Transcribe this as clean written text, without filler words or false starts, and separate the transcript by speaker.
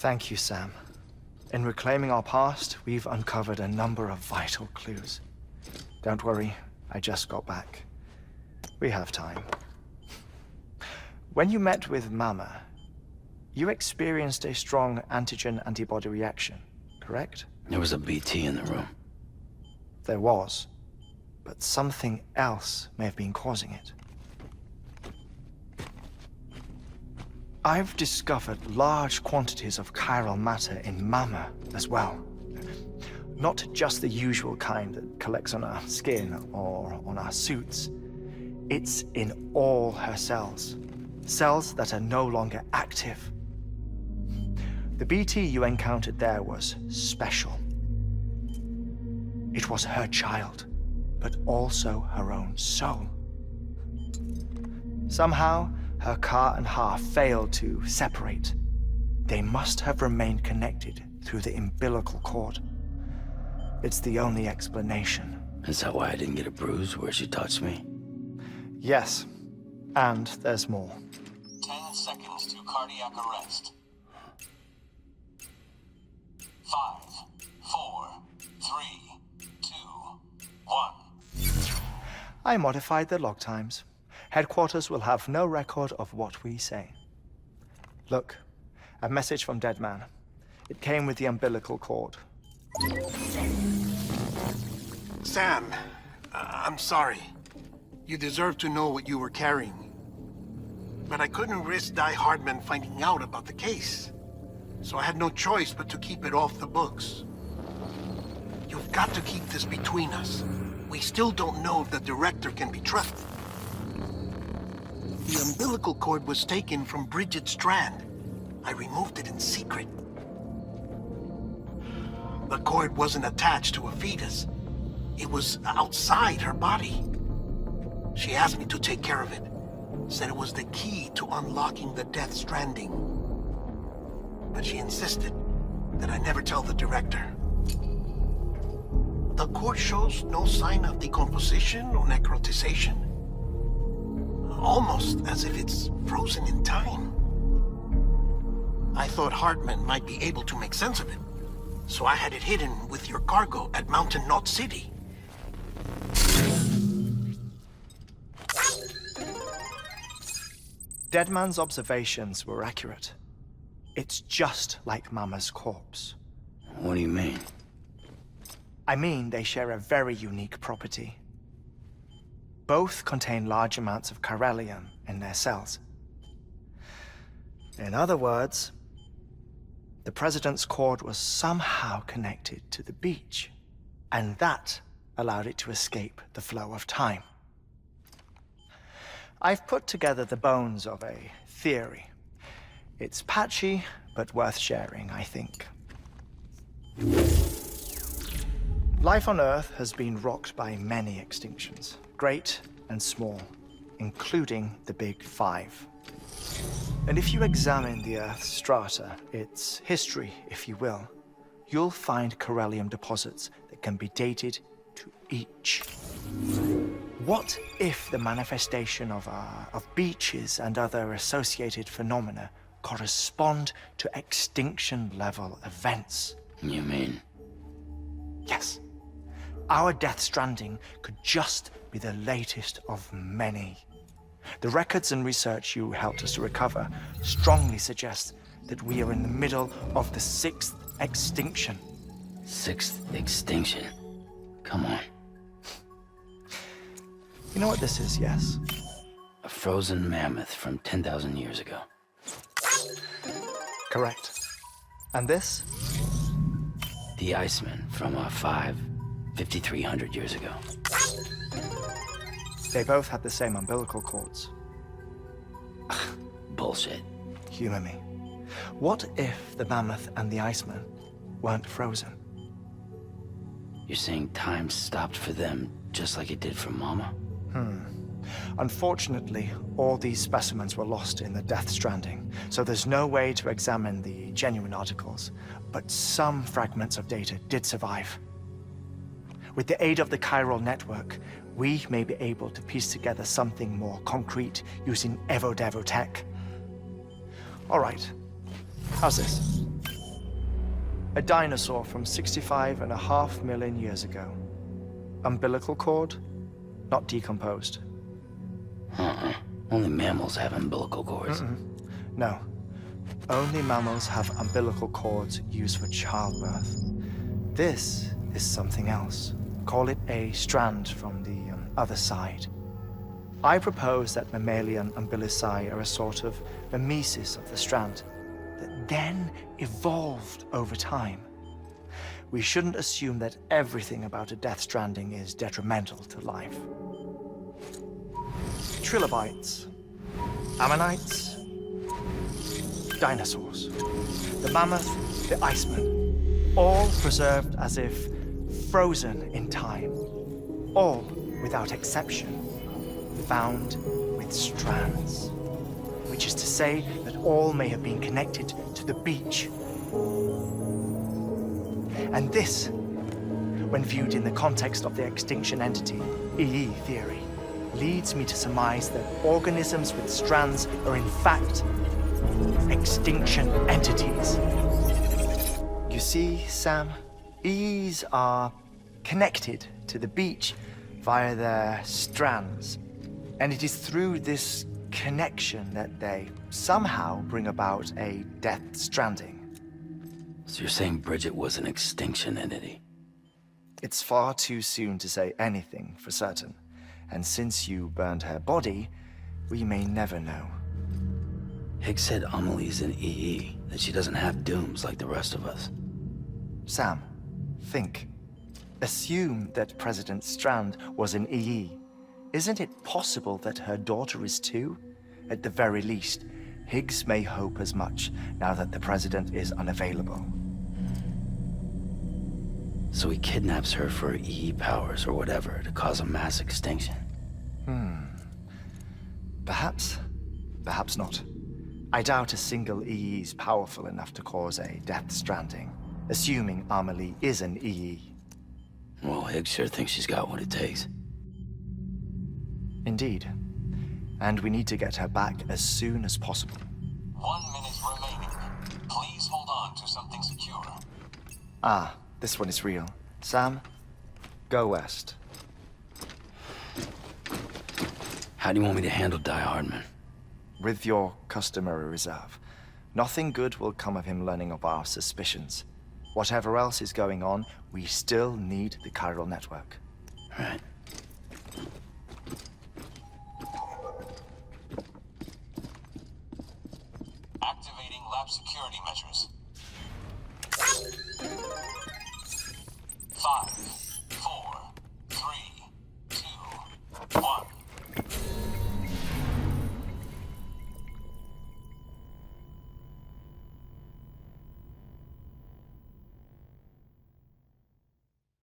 Speaker 1: Thank you, Sam. In reclaiming our past, we've uncovered a number of vital clues. Don't worry, I just got back. We have time. When you met with Mama, you experienced a strong antigen-antibody reaction, correct?
Speaker 2: There was a BT in the room.
Speaker 1: There was, but something else may have been causing it. I've discovered large quantities of chiral matter in Mama as well. Not just the usual kind that collects on our skin or on our suits. It's in all her cells. Cells that are no longer active. The BT you encountered there was special. It was her child, but also her own soul. Somehow, her car and half failed to separate. They must have remained connected through the umbilical cord. It's the only explanation.
Speaker 2: Is that why I didn't get a bruise where she touched me?
Speaker 1: Yes, and there's more.
Speaker 3: 10 seconds to cardiac arrest. 5, 4, 3, 2, 1.
Speaker 1: I modified the log times. Headquarters will have no record of what we say. Look, a message from Deadman. It came with the umbilical cord.
Speaker 4: Sam, I'm sorry. You deserve to know what you were carrying. But I couldn't risk Heartman finding out about the case. So I had no choice but to keep it off the books. You've got to keep this between us. We still don't know if the director can be trusted. The umbilical cord was taken from Bridget Strand. I removed it in secret. The cord wasn't attached to a fetus. It was outside her body. She asked me to take care of it. Said it was the key to unlocking the Death Stranding. But she insisted that I never tell the director. The cord shows no sign of decomposition or necrotization. Almost as if it's frozen in time. I thought Heartman might be able to make sense of it. So I had it hidden with your cargo at Mountain Knot City.
Speaker 1: Deadman's observations were accurate. It's just like Mama's corpse.
Speaker 2: What do you mean?
Speaker 1: I mean, they share a very unique property. Both contain large amounts of chiralium in their cells. In other words, the President's cord was somehow connected to the beach, and that allowed it to escape the flow of time. I've put together the bones of a theory. It's patchy, but worth sharing, I think. Life on Earth has been rocked by many extinctions, great and small, including the Big Five. And if you examine the Earth's strata, its history, if you will, you'll find chiralium deposits that can be dated to each. What if the manifestation of beaches and other associated phenomena correspond to extinction-level events?
Speaker 2: You mean?
Speaker 1: Yes. Our Death Stranding could just be the latest of many. The records and research you helped us to recover strongly suggest that we are in the middle of the 6th extinction.
Speaker 2: 6th extinction? Come on.
Speaker 1: You know what this is, yes?
Speaker 2: A frozen mammoth from 10,000 years ago.
Speaker 1: Correct. And this?
Speaker 2: The Iceman from 5,300 years ago.
Speaker 1: They both had the same umbilical cords.
Speaker 2: Bullshit.
Speaker 1: Humor me. What if the mammoth and the Iceman weren't frozen?
Speaker 2: You're saying time stopped for them just like it did for Mama?
Speaker 1: Unfortunately, all these specimens were lost in the Death Stranding, so there's no way to examine the genuine articles, but some fragments of data did survive. With the aid of the chiral network, we may be able to piece together something more concrete using Evo-Devo tech. All right, how's this? A dinosaur from 65.5 million years ago. Umbilical cord, not decomposed.
Speaker 2: Only mammals have umbilical cords.
Speaker 1: No. Only mammals have umbilical cords used for childbirth. This is something else. Call it a strand from the other side. I propose that mammalian umbilici are a sort of mimesis of the strand that then evolved over time. We shouldn't assume that everything about a death stranding is detrimental to life. Trilobites, ammonites, dinosaurs, the mammoth, the iceman, all preserved as if frozen in time, all, without exception, found with strands, which is to say that all may have been connected to the beach. And this, when viewed in the context of the extinction entity, EE theory, leads me to surmise that organisms with strands are in fact extinction entities. You see, Sam, EEs are connected to the beach via their strands. And it is through this connection that they somehow bring about a death stranding.
Speaker 2: So you're saying Bridget was an extinction entity?
Speaker 1: It's far too soon to say anything for certain. And since you burned her body, we may never know.
Speaker 2: Higgs said Amelie's an EE, that she doesn't have dooms like the rest of us.
Speaker 1: Sam, think. Assume that President Strand was an EE. Isn't it possible that her daughter is too? At the very least, Higgs may hope as much now that the president is unavailable.
Speaker 2: So he kidnaps her for EE powers or whatever to cause a mass extinction.
Speaker 1: Perhaps. Perhaps not. I doubt a single EE is powerful enough to cause a death stranding, assuming Amelie is an EE.
Speaker 2: Well, Higgs sure thinks she's got what it takes.
Speaker 1: Indeed. And we need to get her back as soon as possible.
Speaker 3: 1 minute remaining. Please hold on to something secure.
Speaker 1: Ah, this one is real. Sam, go west.
Speaker 2: How do you want me to handle Die Hardman?
Speaker 1: With your customary reserve. Nothing good will come of him learning of our suspicions. Whatever else is going on, we still need the chiral network.
Speaker 2: Right.
Speaker 3: Activating lab security measures. 5,